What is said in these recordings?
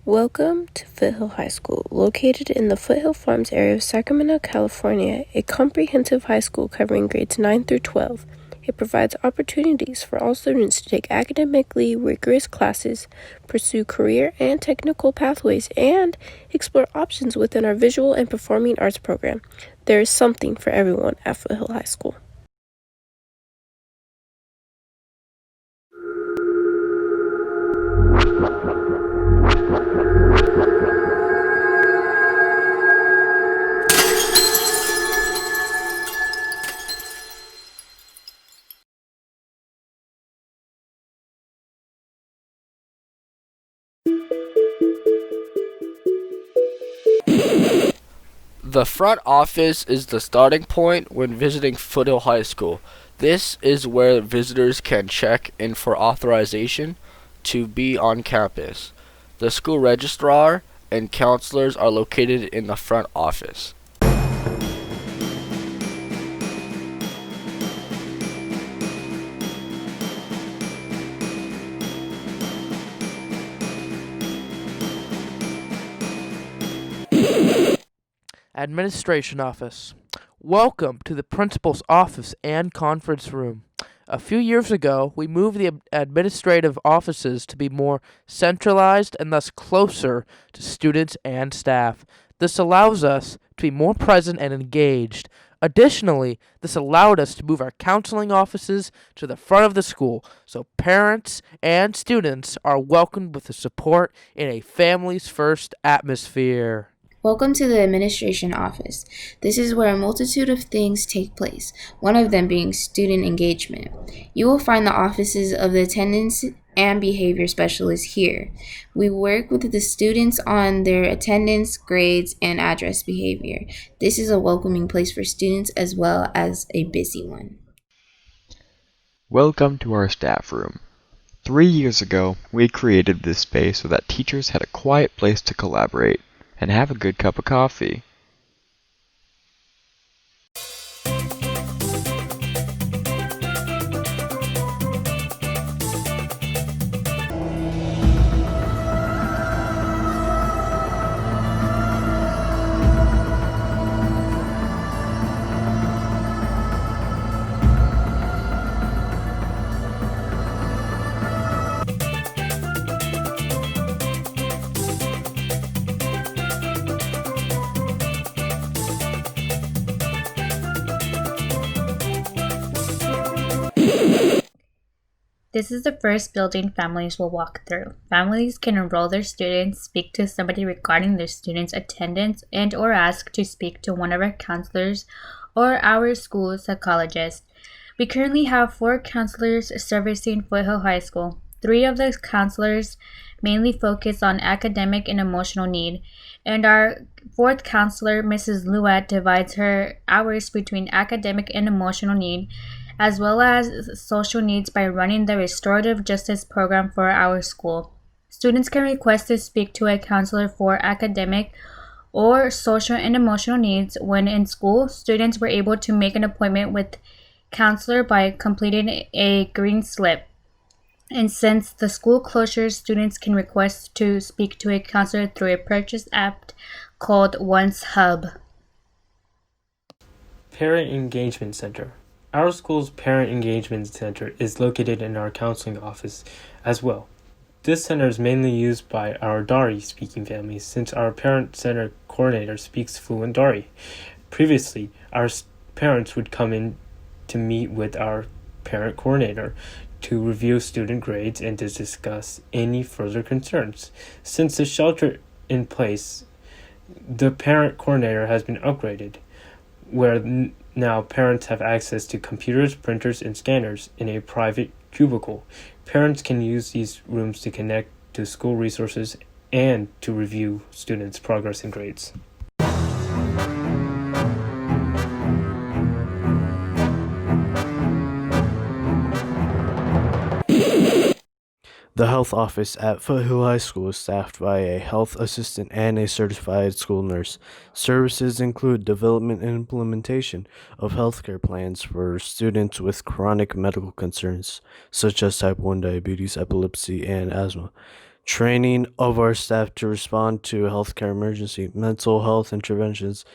Welcome to Foothill High School, located in the Foothill Farms area of Sacramento, California, a comprehensive high school covering grades 9 through 12. It provides opportunities for all students to take academically rigorous classes, pursue career and technical pathways, and explore options within our visual and performing arts program. There is something for everyone at Foothill High School. The front office is the starting point when visiting Foothill High School. This is where visitors can check in for authorization to be on campus. The school registrar and counselors are located in the front office. Administration Office. Welcome to the Principal's Office and Conference Room. A few years ago, we moved the administrative offices to be more centralized and thus closer to students and staff. This allows us to be more present and engaged. Additionally, this allowed us to move our counseling offices to the front of the school, so parents and students are welcomed with the support in a families first atmosphere. Welcome to the Administration Office. This is where a multitude of things take place, one of them being student engagement. You will find the offices of the attendance and behavior specialists here. We work with the students on their attendance, grades, and address behavior. This is a welcoming place for students as well as a busy one. Welcome to our staff room. 3 years ago, we created this space so that teachers had a quiet place to collaborate and have a good cup of coffee. This is the first building families will walk through. Families can enroll their students, speak to somebody regarding their students' attendance, and or ask to speak to one of our counselors or our school psychologist. We currently have 4 counselors servicing Foothill High School. 3 of the counselors mainly focus on academic and emotional need, and our 4th counselor, Mrs. Luette, divides her hours between academic and emotional need, as well as social needs by running the restorative justice program for our school. Students can request to speak to a counselor for academic or social and emotional needs. When in school, students were able to make an appointment with counselor by completing a green slip. And since the school closures, students can request to speak to a counselor through a purchase app called Once Hub. Parent Engagement Center. Our school's Parent Engagement Center is located in our counseling office as well. This center is mainly used by our Dari-speaking families since our Parent Center coordinator speaks fluent Dari. Previously, our parents would come in to meet with our parent coordinator to review student grades and to discuss any further concerns. Since the shelter in place, the parent coordinator has been upgraded, where now parents have access to computers, printers, and scanners in a private cubicle. Parents can use these rooms to connect to school resources and to review students' progress and grades. The health office at Foothill High School is staffed by a health assistant and a certified school nurse. Services include development and implementation of healthcare plans for students with chronic medical concerns, such as type 1 diabetes, epilepsy, and asthma, training of our staff to respond to a healthcare emergency, mental health interventions,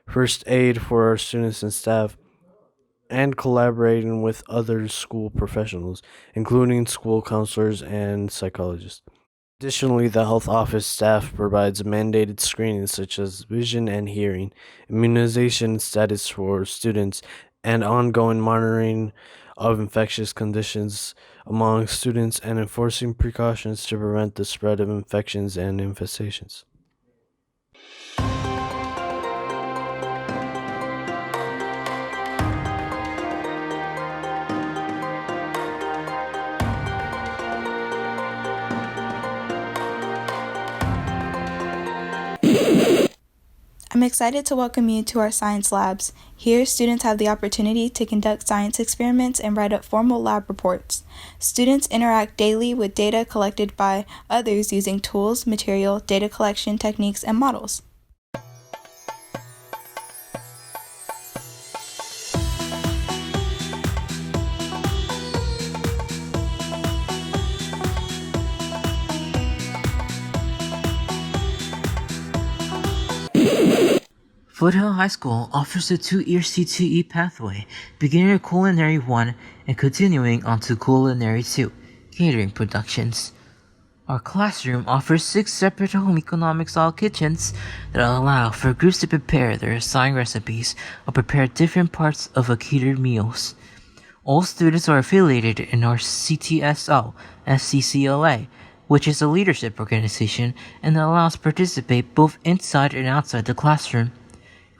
first aid for our students and staff, and collaborating with other school professionals, including school counselors and psychologists. Additionally, the health office staff provides mandated screenings such as vision and hearing, immunization status for students, and ongoing monitoring of infectious conditions among students and enforcing precautions to prevent the spread of infections and infestations. I'm excited to welcome you to our science labs. Here, students have the opportunity to conduct science experiments and write up formal lab reports. Students interact daily with data collected by others using tools, material, data collection techniques, and models. Foothill High School offers a 2-year CTE pathway, beginning at Culinary 1 and continuing on to Culinary 2, catering productions. Our classroom offers 6 separate home economic-style kitchens that allow for groups to prepare their assigned recipes or prepare different parts of a catered meals. All students are affiliated in our CTSO, SCCLA, which is a leadership organization and allows participate both inside and outside the classroom.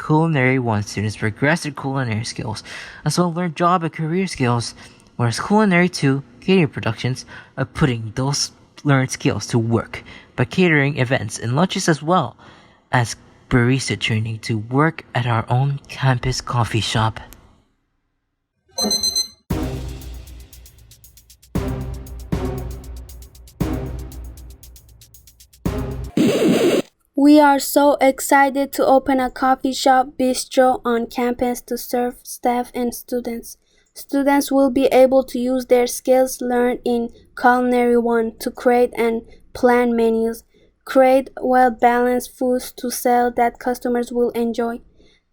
Culinary 1 students progress their culinary skills, as well as learn job and career skills, whereas Culinary 2 catering productions are putting those learned skills to work by catering events and lunches as well as barista training to work at our own campus coffee shop. We are so excited to open a coffee shop bistro on campus to serve staff and students. Students will be able to use their skills learned in Culinary 1 to create and plan menus, create well-balanced foods to sell that customers will enjoy.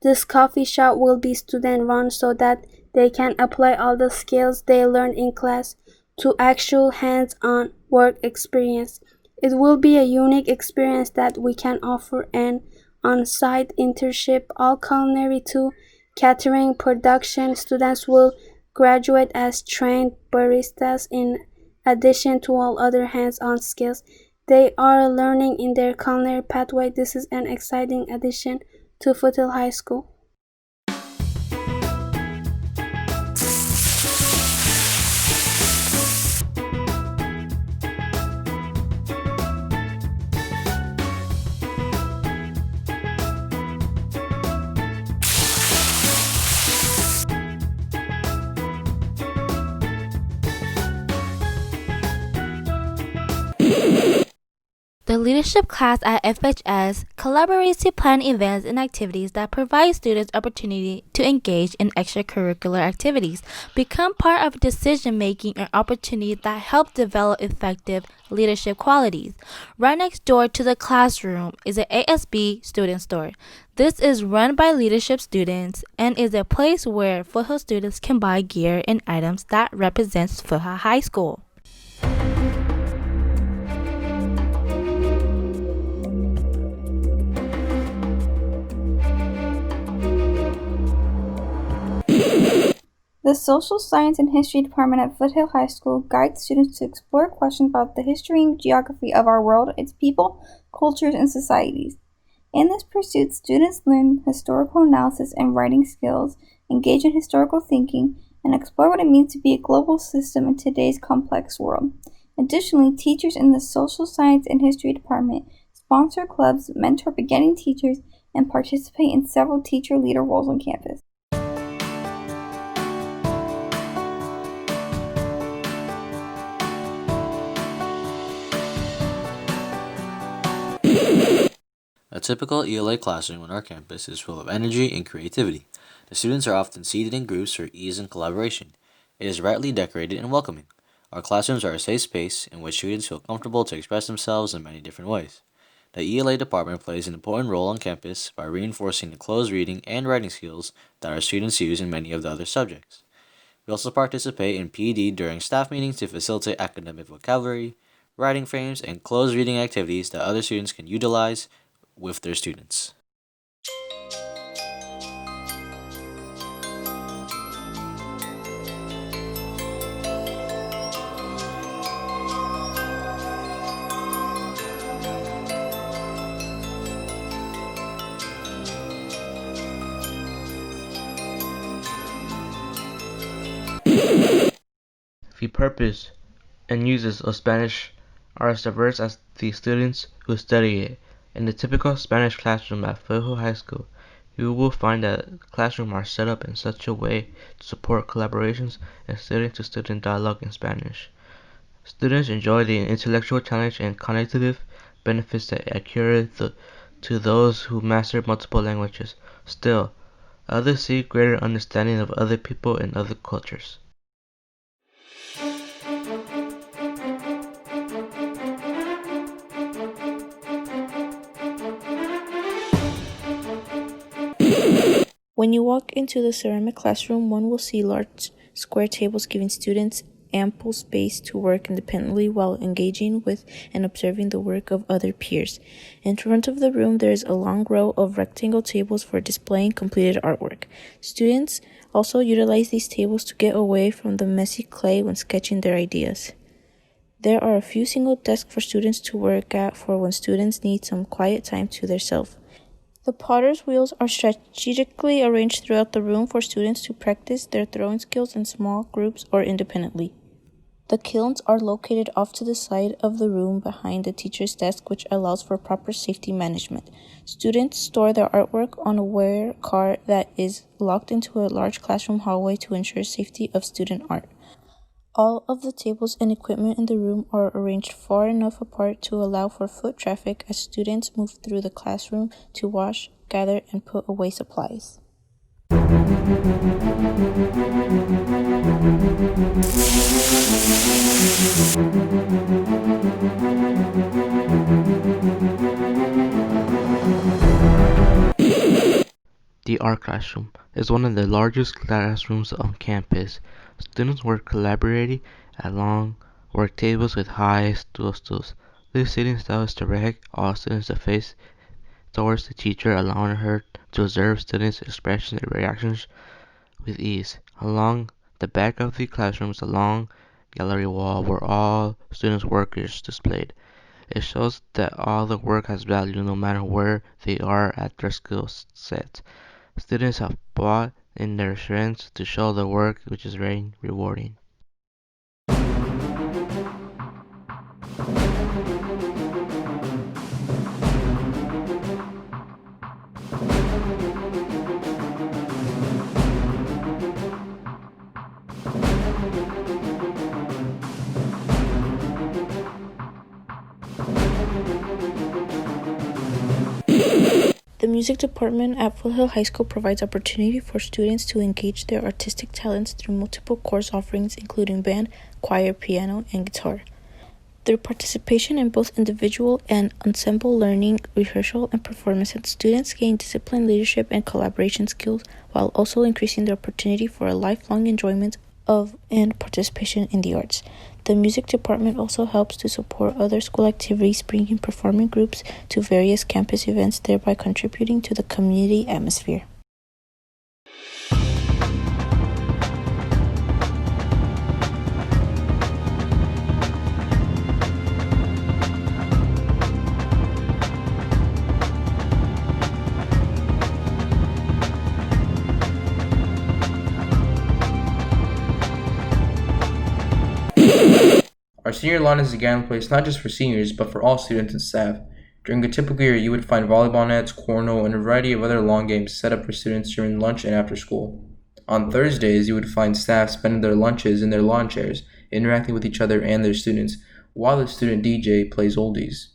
This coffee shop will be student-run so that they can apply all the skills they learned in class to actual hands-on work experience. It will be a unique experience that we can offer an on-site internship. All Culinary 2 catering production students will graduate as trained baristas in addition to all other hands-on skills they are learning in their culinary pathway. This is an exciting addition to Foothill High School. The leadership class at FHS collaborates to plan events and activities that provide students opportunity to engage in extracurricular activities, become part of decision-making, and opportunities that help develop effective leadership qualities. Right next door to the classroom is the Asb Student Store. This is run by leadership students and is a place where Foothill students can buy gear and items that represents Foothill High School. The Social Science and History Department at Foothill High School guides students to explore questions about the history and geography of our world, its people, cultures, and societies. In this pursuit, students learn historical analysis and writing skills, engage in historical thinking, and explore what it means to be a global system in today's complex world. Additionally, teachers in the Social Science and History Department sponsor clubs, mentor beginning teachers, and participate in several teacher leader roles on campus. A typical Ela classroom on our campus is full of energy and creativity. The students are often seated in groups for ease and collaboration. It is brightly decorated and welcoming. Our classrooms are a safe space in which students feel comfortable to express themselves in many different ways. The Ela Department plays an important role on campus by reinforcing the close reading and writing skills that our students use in many of the other subjects. We also participate in PD during staff meetings to facilitate academic vocabulary, writing frames, and close reading activities that other students can utilize with their students. The purpose and uses of Spanish are as diverse as the students who study it. In the typical Spanish classroom at Foothill High School, you will find that classrooms are set up in such a way to support collaborations and student-to-student dialogue in Spanish. Students enjoy the intellectual challenge and cognitive benefits that accrue to those who master multiple languages. Still, others seek greater understanding of other people and other cultures. When you walk into the ceramic classroom, one will see large square tables giving students ample space to work independently while engaging with and observing the work of other peers. In front of the room, there is a long row of rectangle tables for displaying completed artwork. Students also utilize these tables to get away from the messy clay when sketching their ideas. There are a few single desks for students to work at for when students need some quiet time to themselves. The potter's wheels are strategically arranged throughout the room for students to practice their throwing skills in small groups or independently. The kilns are located off to the side of the room behind the teacher's desk, which allows for proper safety management. Students store their artwork on a wire car that is locked into a large classroom hallway to ensure safety of student art. All of the tables and equipment in the room are arranged far enough apart to allow for foot traffic as students move through the classroom to wash, gather, and put away supplies. The art classroom is one of the largest classrooms on campus. Students work collaboratively at long work tables with high stools. This seating style is to direct all students to face towards the teacher, allowing her to observe students' expressions and reactions with ease. Along the back of the classroom is a long gallery wall where all students' work is displayed. It shows that all the work has value no matter where they are at their skill set. Students have brought in their strengths to show their work, which is very rewarding. The music department at Foothill High School provides opportunity for students to engage their artistic talents through multiple course offerings including band, choir, piano, and guitar. Through participation in both individual and ensemble learning, rehearsal, and performance, students gain discipline, leadership, and collaboration skills while also increasing their opportunity for a lifelong enjoyment of and participation in the arts. The music department also helps to support other school activities, bringing performing groups to various campus events, thereby contributing to the community atmosphere. Our senior lawn is a gathering place not just for seniors, but for all students and staff. During a typical year, you would find volleyball nets, cornhole, and a variety of other lawn games set up for students during lunch and after school. On Thursdays, you would find staff spending their lunches in their lawn chairs, interacting with each other and their students, while the student DJ plays oldies.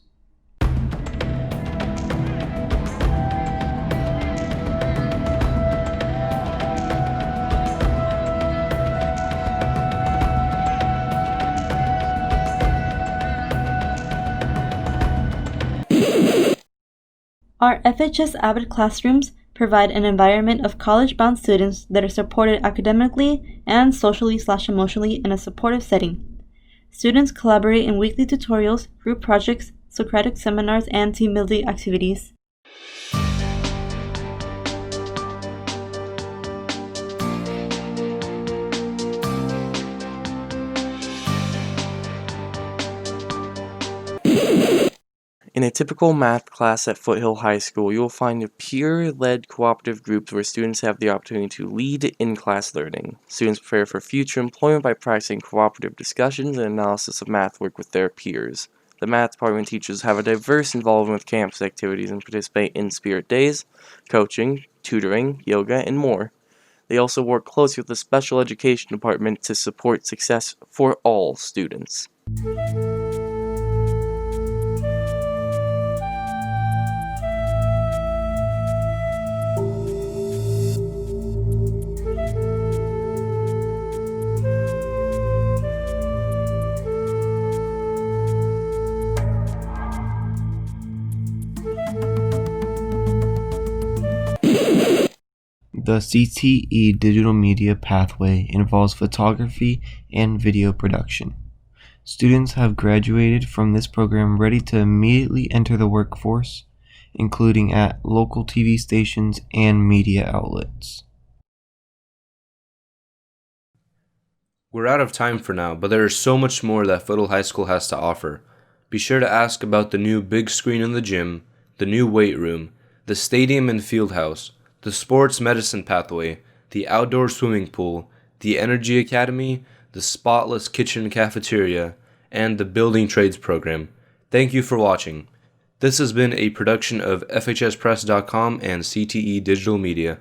Our FHS Avid classrooms provide an environment of college-bound students that are supported academically and socially/emotionally in a supportive setting. Students collaborate in weekly tutorials, group projects, Socratic seminars, and team building activities. In a typical math class at Foothill High School, you will find peer-led cooperative groups where students have the opportunity to lead in-class learning. Students prepare for future employment by practicing cooperative discussions and analysis of math work with their peers. The math department teachers have a diverse involvement with campus activities and participate in spirit days, coaching, tutoring, yoga, and more. They also work closely with the special education department to support success for all students. The CTE digital media pathway involves photography and video production. Students have graduated from this program ready to immediately enter the workforce, including at local TV stations and media outlets. We're out of time for now, but there is so much more that Foothill High School has to offer. Be sure to ask about the new big screen in the gym, the new weight room, the stadium and field house, the sports medicine pathway, the outdoor swimming pool, the energy academy, the spotless kitchen cafeteria, and the building trades program. Thank you for watching. This has been a production of fhspress.com and CTE Digital Media.